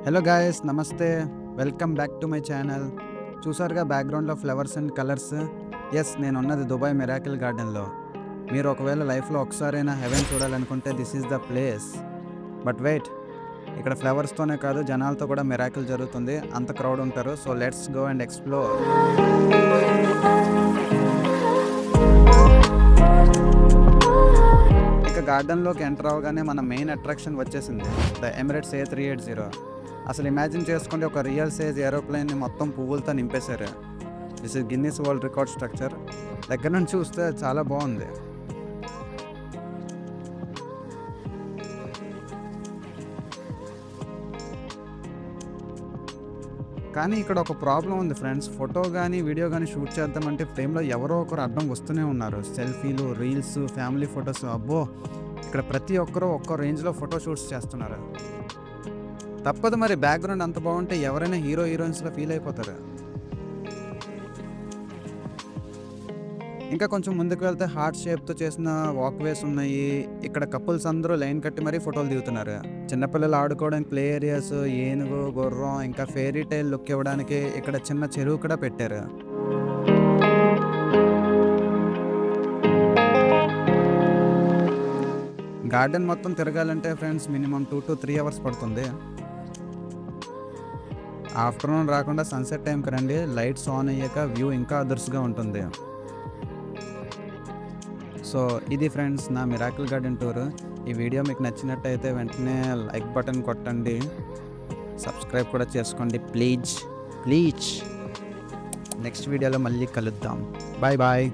Hello guys, నమస్తే. Welcome back to my channel. చూసారుగా బ్యాక్గ్రౌండ్లో ఫ్లవర్స్ అండ్ కలర్స్. ఎస్, నేనున్నది దుబాయ్ మిరాకిల్ గార్డెన్లో. మీరు ఒకవేళ లైఫ్లో ఒకసారైనా హెవెన్ చూడాలనుకుంటే this is the place. But wait, ఇక్కడ ఫ్లవర్స్తోనే కాదు జనాలతో కూడా మిరాకిల్ జరుగుతుంది. అంత క్రౌడ్ ఉంటారు. So let's go and explore. ఇక గార్డెన్లోకి ఎంటర్ అవగానే మన మెయిన్ అట్రాక్షన్ వచ్చేసింది, ద ఎమిరేట్స్ A380. అసలు ఇమాజిన్ చేసుకోండి, ఒక రియల్ సైజ్ ఏరోప్లేన్ని మొత్తం పువ్వులతో నింపేశారు. This is Guinness world record structure. దగ్గర నుంచి చూస్తే చాలా బాగుంది. కానీ ఇక్కడ ఒక ప్రాబ్లం ఉంది ఫ్రెండ్స్. ఫోటో కానీ వీడియో కానీ షూట్ చేద్దామంటే ఫ్రేమ్లో ఎవరో ఒకరు అడ్డం వస్తూనే ఉన్నారు. సెల్ఫీలు, రీల్స్, ఫ్యామిలీ ఫొటోస్. అబ్బో, ఇక్కడ ప్రతి ఒక్కరూ ఒక్కో రేంజ్లో ఫోటో షూట్స్ చేస్తున్నారు. తప్పదు మరి, బ్యాక్గ్రౌండ్ అంత బాగుంటే ఎవరైనా హీరో హీరోయిన్స్లో ఫీల్ అయిపోతారు. ఇంకా కొంచెం ముందుకు వెళ్తే హార్ట్ షేప్తో చేసిన వాక్వేస్ ఉన్నాయి. ఇక్కడ కపుల్స్ అందరూ లైన్ కట్టి మరీ ఫోటోలు దిగుతున్నారు. చిన్నపిల్లలు ఆడుకోవడానికి ప్లే ఏరియాస్, ఏనుగు, గుర్రం, ఇంకా ఫెయిరీ టైల్ లుక్ ఇవ్వడానికి ఇక్కడ చిన్న చెరువు కూడా పెట్టారు. గార్డెన్ మొత్తం తిరగాలంటే ఫ్రెండ్స్ మినిమం 2 to 3 hours పడుతుంది. ఆఫ్టర్నూన్ రాకుండా సన్సెట్ టైంకి రండి. లైట్స్ ఆన్ అయ్యాక వ్యూ ఇంకా అదర్స్గా ఉంటుంది. సో ఇది ఫ్రెండ్స్ నా మిరాకిల్ గార్డెన్ టూర్. ఈ వీడియో మీకు నచ్చినట్టయితే వెంటనే లైక్ బటన్ కొట్టండి, సబ్స్క్రైబ్ కూడా చేసుకోండి ప్లీజ్. నెక్స్ట్ వీడియోలో మళ్ళీ కలుద్దాం. Bye bye.